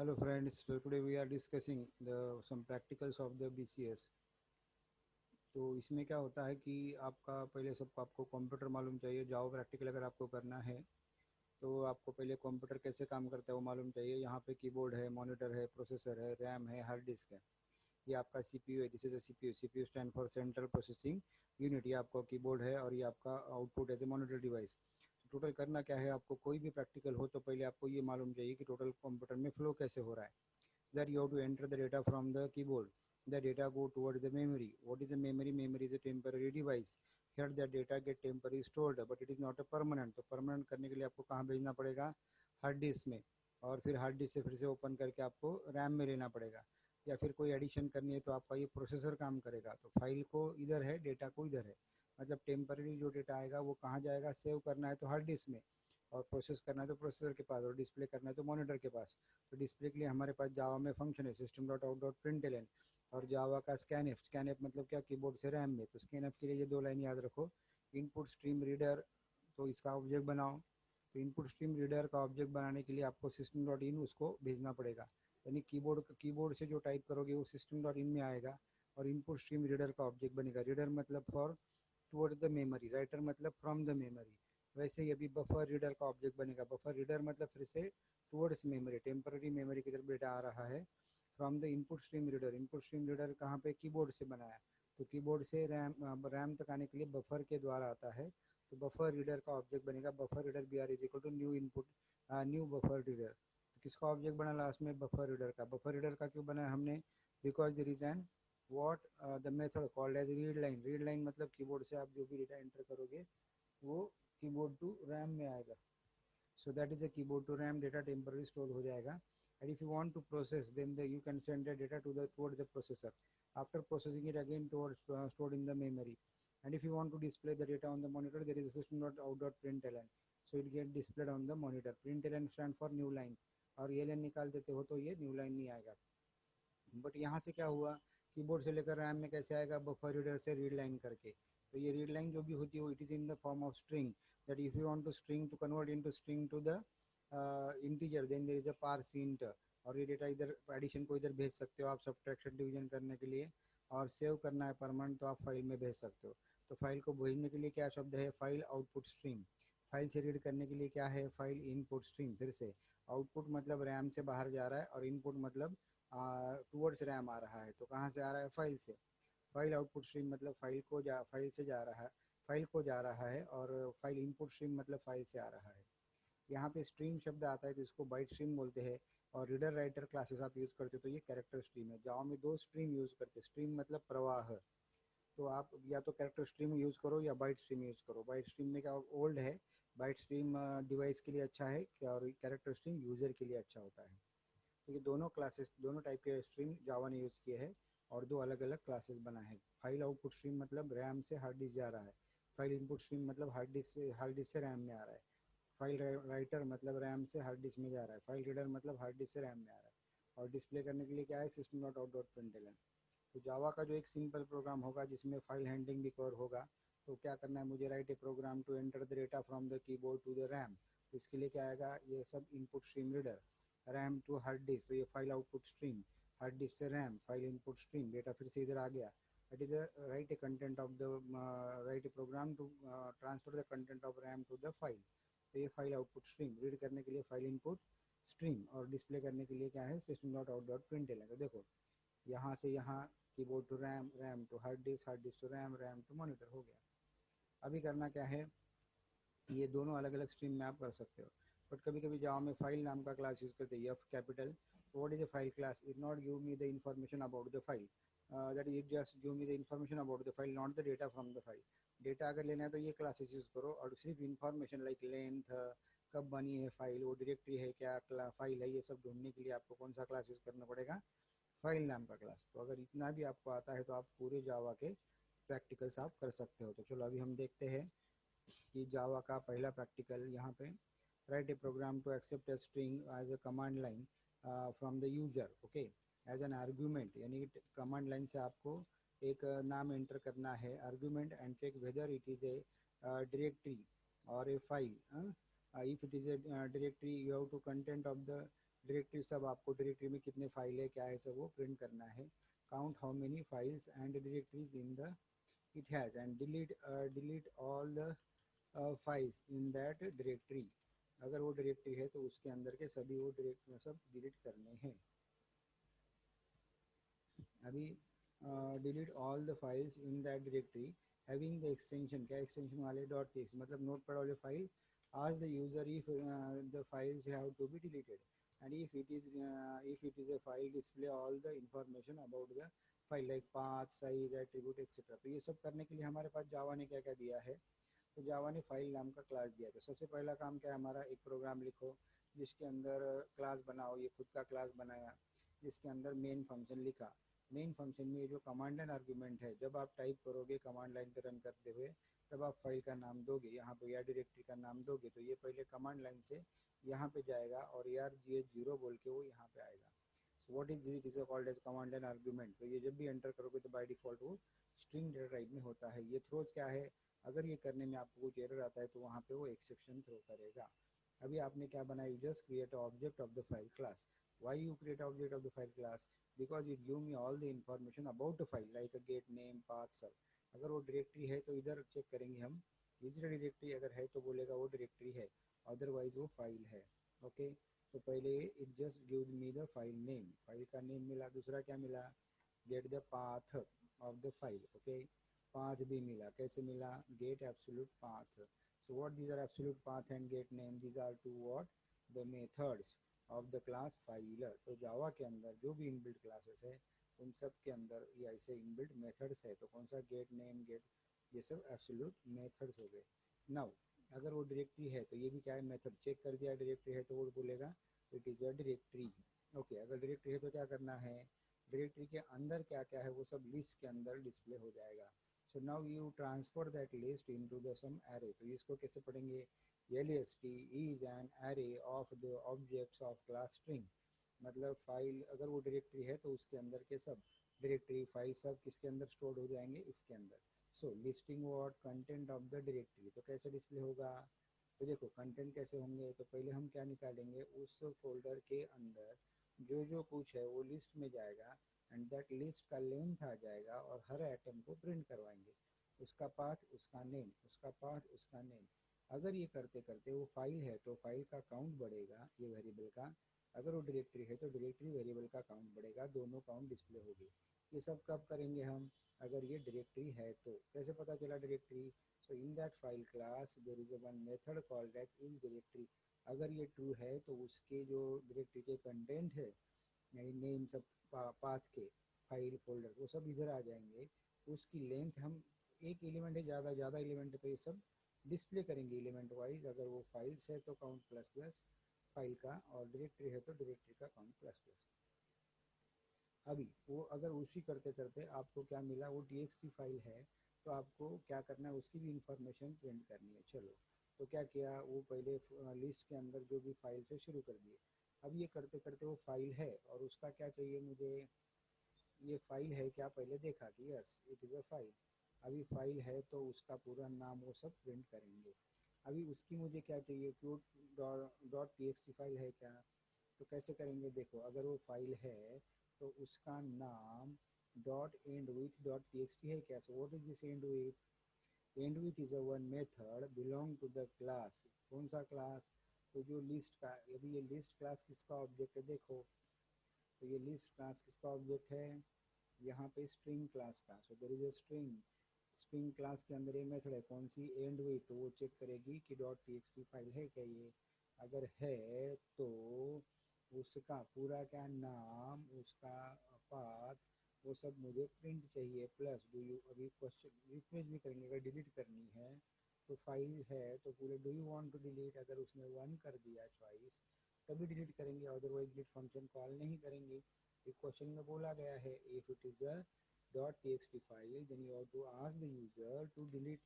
Hello friends, so today we are discussing the some practicals of the BCS. तो इसमें क्या होता है कि आपका पहले सबको आपको कंप्यूटर मालूम चाहिए। जावा प्रैक्टिकल अगर आपको करना है तो आपको पहले कंप्यूटर कैसे काम करता है वो मालूम चाहिए। यहाँ पे कीबोर्ड है, मॉनिटर है, प्रोसेसर है, रैम है, हार्ड डिस्क है। ये आपका सीपीयू है, this is CPU. CPU stand for central processing unit. ये आपका कीबोर्ड है और ये आपका output as a monitor device. Total करना क्या है, आपको कोई भी प्रैक्टिकल हो तो पहले आपको ये मालूम चाहिए कि टोटल कंप्यूटर में फ्लो कैसे हो रहा है। That you have to enter the data from the keyboard. The data go towards the memory. What is a memory? Memory is a temporary device. Here the data get temporary stored, but it is not a permanent. तो permanent करने के लिए आपको कहाँ भेजना पड़ेगा? Hard disk में। और फिर हार्ड डिस्क से फिर से ओपन करके आपको रैम में लेना पड़ेगा। या फिर कोई एडिशन करनी है तो आपका ये प्रोसेसर काम करेगा। तो फाइल को इधर है, डेटा को इधर है। मतलब टेम्पररी जो डेटा आएगा वो कहाँ जाएगा? सेव करना है तो हार्ड डिस्क में, और प्रोसेस करना है तो प्रोसेसर के पास, और डिस्प्ले करना है तो मॉनिटर के पास। तो डिस्प्ले के लिए हमारे पास जावा में फंक्शन है system dot out dot print L N. और जावा का स्कैन एफ। स्कैन एफ मतलब क्या? कीबोर्ड से रैम में। तो स्कैन एफ के लिए ये दो लाइन याद रखो। इनपुट स्ट्रीम रीडर, तो इसका ऑब्जेक्ट बनाओ। तो इनपुट स्ट्रीम रीडर का ऑब्जेक्ट बनाने के लिए आपको सिस्टम डॉट इन उसको भेजना पड़ेगा। यानी कीबोर्ड से जो टाइप करोगे वो सिस्टम डॉट इन में आएगा और इनपुट स्ट्रीम रीडर का ऑब्जेक्ट बनेगा। रीडर मतलब for towards the memory, writer मतलब फ्रॉम द मेमोरी। वैसे ही अभी बफर रीडर का ऑब्जेक्ट बनेगा। बफर रीडर मतलब फिर से टुवर्ड्स मेमोरी, टेम्पररी मेमोरी की तरफ डेटा आ रहा है from the input stream reader. Input stream reader कहाँ पे? कीबोर्ड से बनाया। तो कीबोर्ड से रैम तक आने के लिए बफर के द्वारा आता है। तो बफर रीडर का ऑब्जेक्ट बनेगा buffer reader B R is equal to new input, new buffer reader. तो किसका ऑब्जेक्ट बना लास्ट में? बफर रीडर का। बफर रीडर का क्यों बनाया हमने? Because there is an what the method called as read line. Read line मतलब कीबोर्ड से आप जो भी डेटा एंटर करोगे वो कीबोर्ड टू रैम में आएगा। So that is a keyboard to RAM data temporarily stored हो जाएगा। And if you want to process, then you can send the data to the toward the processor. After processing it again towards stored in the memory. And if you want to display the data on the monitor, there is a system.out.println. So it get displayed on the monitor. Println stand for new line. और ये line निकाल देते हो तो ये new line नहीं आएगा। But यहाँ से क्या हुआ? कीबोर्ड से लेकर रैम में कैसे आएगा? बफर रीडर से रीड लाइन करके। तो ये रीड लाइन जो भी होती है वो it is in the form of string. That if you want to string to convert into string to the integer, then there is a parse int. और ये डेटा इधर एडिशन को इधर भेज सकते हो आप सब्ट्रैक्शन डिवीजन करने के लिए। और सेव करना है परमानेंट तो आप फाइल में भेज सकते हो। तो फाइल को भेजने के लिए क्या शब्द है? File output stream. फाइल से रीड करने के लिए क्या है? File input stream. फिर से आउटपुट मतलब रैम से बाहर जा रहा है और इनपुट मतलब टूवर्ड्स रैम आ रहा है। तो कहाँ से आ रहा है? फाइल से। फाइल आउटपुट स्ट्रीम मतलब फाइल से जा रहा है, फाइल को जा रहा है। और फाइल इनपुट स्ट्रीम मतलब फाइल से आ रहा है। यहाँ पे स्ट्रीम शब्द आता है तो इसको बाइट स्ट्रीम बोलते हैं। और रीडर राइटर क्लासेस आप यूज़ करते हो तो ये कैरेक्टर स्ट्रीम है। जावा में दो स्ट्रीम यूज़ करते हैं। स्ट्रीम मतलब प्रवाह। तो आप या तो कैरेक्टर स्ट्रीम यूज़ करो या बाइट स्ट्रीम यूज़ करो। बाइट स्ट्रीम में क्या ओल्ड है, बाइट स्ट्रीम डिवाइस के लिए अच्छा है और कैरेक्टर स्ट्रीम यूज़र के लिए अच्छा होता है। तो ये दोनों क्लासेस, दोनों टाइप के स्ट्रीम जावा ने यूज़ किए हैं और दो अलग अलग क्लासेस बना है। फाइल आउटपुट स्ट्रीम मतलब रैम से हार्ड डिस्क जा रहा है। फाइल इनपुट स्ट्रीम मतलब हार्ड डिस्क से रैम में आ रहा है। फाइल राइटर मतलब रैम से हार्ड डिस्क में जा रहा है। फाइल रीडर मतलब हार्ड डिस्क से रैम में आ रहा है। और डिस्प्ले करने के लिए क्या है? System dot out dot println. तो जावा का जो एक सिंपल प्रोग्राम होगा जिसमें फाइल हैंडलिंग भी कवर होगा। तो क्या करना है मुझे? Write a program to enter the data from the keyboard to the RAM. तो इसके लिए क्या आएगा? ये सब input stream reader, RAM to hard disk, तो ये file output stream, hard disk से RAM, file input stream, data फिर से इधर आ गया। That is write a content of the write a program to transfer the content of RAM to the file. तो ये फाइल आउटपुट स्ट्रीम। रीड करने के लिए फाइल इनपुट स्ट्रीम और डिस्प्ले करने के लिए क्या है? System dot out dot print. तो देखो यहाँ से यहाँ keyboard to RAM, RAM to hard disk to RAM, RAM to monitor हो गया। अभी करना क्या है? ये दोनों अलग अलग स्ट्रीम में आप कर सकते हो। बट कभी कभी जावा में फाइल नाम का क्लास यूज़ करते हैं, F capital. What is a file class? It not give me the information about the file, that is just give me the information about the file, not the data from the file. Data अगर लेना है तो ये classes use करो और सिर्फ information like length, कब बनी है फाइल, वो डायरेक्टरी है क्या, फाइल है, ये सब ढूंढने के लिए आपको कौन सा क्लास यूज़ करना पड़ेगा? फाइल नाम का क्लास। तो अगर इतना भी आपको आता है तो आप पूरे जावा के प्रैक्टिकल्स आप कर सकते हो। तो चलो अभी हम देखते हैं कि जावा का पहला प्रैक्टिकल यहाँ पे। Write a program to accept a string as a command line from the user, okay, as an argument. यानी कमांड लाइन से आपको एक नाम एंटर करना है, argument, and check whether it is a directory or a file. If it is a directory, you have to content of the directory सब आपको directory में कितने फाइल है क्या है सब वो प्रिंट करना है। Count how many files and directories in the it has and delete all the files in that directory. अगर वो डायरेक्टरी है तो उसके अंदर के सभी वो डायरेक्टरी सब डिलीट करने हैं। अभी delete all the files in that directory having the extension, क्या एक्सटेंशन वाले डॉट टेक्स्ट मतलब नोट पैड वाले फाइल। आज the user if the files have to be deleted and if it is a file display all the information about the file like path size attribute etc। तो ये सब करने के लिए हमारे पास जावा ने क्या क्या दिया है। तो जावा ने फाइल नाम का क्लास दिया। तो सबसे पहला काम क्या है हमारा, एक प्रोग्राम लिखो जिसके अंदर क्लास बनाओ। ये खुद का क्लास बनाया जिसके अंदर मेन फंक्शन लिखा। मेन फंक्शन में ये जो कमांड एंड आर्ग्यूमेंट है जब आप टाइप करोगे कमांड लाइन पे रन करते हुए तब आप फाइल का नाम दोगे, यहाँ पे या डायरेक्टरी का नाम दोगे तो ये पहले कमांड लाइन से यहाँ पे जाएगा और यार ये जीरो बोल के वो यहाँ पे आएगा। So what is it is called as command and argument. तो ये जब भी एंटर करोगे तो बाय डिफॉल्ट वो स्ट्रिंग डेटा टाइप में होता है। ये थ्रोज क्या है, अगर ये करने में आपको कुछ एरर आता है तो वहाँ पे वो एक्सेप्शन थ्रो करेगा। अभी आपने क्या बनाया, you just create object of the file class. Why you create object of the file class, because it give me all the information about the file like a gate name path सब। अगर वो directory है तो इधर check करेंगे हम, इस directory अगर है तो बोलेगा वो डायरेक्टरी है, अदरवाइज वो फाइल है। ओके तो पहले it just give me the file name, file का नेम मिला। दूसरा क्या मिला, get the path of the file. Okay path भी मिला, कैसे मिला, get absolute path. so what these are absolute path and get name, these are two what the methods of the class filer। तो जावा के अंदर जो भी इनबिल्ट क्लासेस है उन सब के अंदर ये ऐसे इनबिल्ट मेथड्स है। तो कौन सा, गेट नेम गेट, ये सब एब्सोल्यूट मेथड्स हो गए। नाउ अगर वो डायरेक्टरी है तो ये भी क्या है मेथड, चेक कर दिया डायरेक्टरी है तो वो बोलेगा it is a directory. Okay अगर डायरेक्टरी है तो क्या करना है, डायरेक्टरी के अंदर क्या क्या है वो सब लिस्ट के अंदर डिस्प्ले हो जाएगा। So now you transfer that list into the some array. तो इसको कैसे पढ़ेंगे, lst is an array of the objects of class string। मतलब फाइल अगर वो डायरेक्टरी है तो उसके अंदर के सब डायरेक्टरी फाइल सब किसके अंदर स्टोर हो जाएंगे, इसके अंदर। So listing what, content of the directory. तो कैसे डिस्प्ले होगा, तो देखो कंटेंट कैसे होंगे, तो पहले हम क्या निकालेंगे, उस फोल्डर के अंदर जो जो कुछ है वो लिस्ट में जाएगा एंड दैट लिस्ट का लेंथ आ जाएगा और हर आइटम को प्रिंट करवाएंगे, उसका पाथ उसका नेम, उसका पाथ उसका नेम। अगर ये करते करते वो फाइल है तो फाइल का काउंट बढ़ेगा ये वेरिएबल का, अगर वो डायरेक्टरी है तो डायरेक्टरी वेरिएबल का काउंट बढ़ेगा, दोनों काउंट डिस्प्ले होगी। ये सब कब करेंगे हम, अगर ये डायरेक्टरी है तो। कैसे पता चला directory, so in that file class there is a one method called as is directory. अगर ये ट्रू है तो उसके जो डायरेक्टरी के कंटेंट है नेम सब पाथ के फाइल फोल्डर वो सब इधर आ जाएंगे। उसकी लेंथ हम, एक एलिमेंट है ज़्यादा ज़्यादा एलिमेंट है तो ये सब डिस्प्ले करेंगे एलिमेंट वाइज। अगर वो फाइल्स है तो काउंट प्लस प्लस फाइल का, और डायरेक्टरी है तो डायरेक्टरी का काउंट प्लस प्लस। अभी वो अगर उसी करते करते आपको क्या मिला, वो txt फाइल है तो आपको क्या करना है, उसकी भी इंफॉर्मेशन प्रिंट करनी है। चलो तो क्या किया, वो पहले लिस्ट के अंदर जो भी फाइल से शुरू कर दिए। अब ये करते करते वो फाइल है और उसका क्या चाहिए मुझे, ये फाइल है क्या पहले देखा कि yes it is a file. अभी फाइल है तो उसका पूरा नाम वो सब प्रिंट करेंगे। अभी उसकी मुझे क्या चाहिए कि वो डॉट टी फाइल है क्या, तो कैसे करेंगे, देखो अगर वो फाइल है तो उसका नाम dot end with dot T है क्या। So what is this end with, end with is a one method belong to the class. कौन सा क्लास, तो जो लिस्ट का, यदि ये लिस्ट क्लास किसका ऑब्जेक्ट है देखो, तो ये लिस्ट क्लास किसका ऑब्जेक्ट है, यहाँ पे स्ट्रिंग क्लास का। So there is a string, string class के अंदर ये मेथड है कौन सी, एंड विथ। तो वो चेक करेगी कि डॉट टी फाइल है क्या ये, अगर है तो उसका पूरा क्या नाम, उसका पाथ, वो सब मुझे प्रिंट चाहिए। प्लस डू यू, अभी क्वेश्चन रिफ्रेश भी करेंगे, अगर डिलीट करनी है तो फाइल है तो पूरे do you want to delete, अगर उसने वन कर दिया चॉइस तभी डिलीट करेंगे, अदरवाइज डिलीट फंक्शन कॉल नहीं करेंगे। एक क्वेश्चन में बोला गया है if it is a dot T file then you have to ask the user to delete,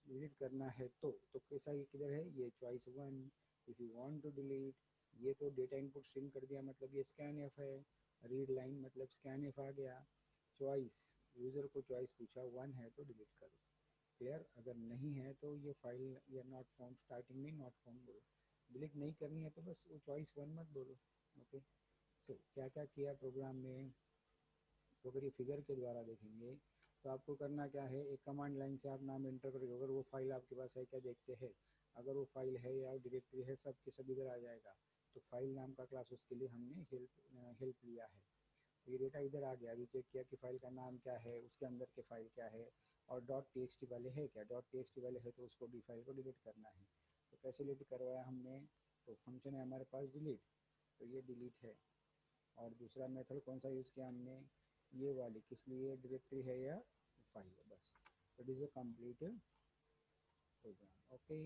delete करना है तो कैसा, ये किधर है, ये choice one. If you want to delete, ये तो डेटा इनपुट स्ट्रिंग कर दिया मतलब ये स्कैन एफ है, रीड लाइन मतलब स्कैन एफ आ गया। चॉइस, यूज़र को चॉइस पूछा, वन है तो डिलीट करो, क्लियर। अगर नहीं है तो ये फाइल या नॉट फाउंड, स्टार्टिंग में नॉट फाउंड बोलो, डिलीट नहीं करनी है तो बस वो चॉइस वन मत बोलो। ओके। सो क्या क्या किया प्रोग्राम में, तो अगर ये फिगर के द्वारा देखेंगे तो आपको करना क्या है, एक कमांड लाइन से आप नाम एंटर करोगे, अगर वो फाइल आपके पास है क्या देखते हैं, अगर वो फाइल है या डायरेक्टरी है सब के सब इधर आ जाएगा। तो फाइल नाम का क्लास उसके लिए हमने हेल्प लिया है। तो ये डेटा इधर आ गया, अभी चेक किया कि फाइल का नाम क्या है, उसके अंदर के फाइल क्या है, और डॉट टी वाले है क्या, डॉट टी वाले है तो उसको डी फाइल को डिलीट करना है। तो कैसे डिलीट करवाया हमने, तो फंक्शन है हमारे पास डिलीट, तो ये डिलीट है। और दूसरा मेथड कौन सा यूज़ किया हमने, ये वाली, किस लिए, डायरेक्टरी है या फाइल है, बस। It is a complete program. Okay.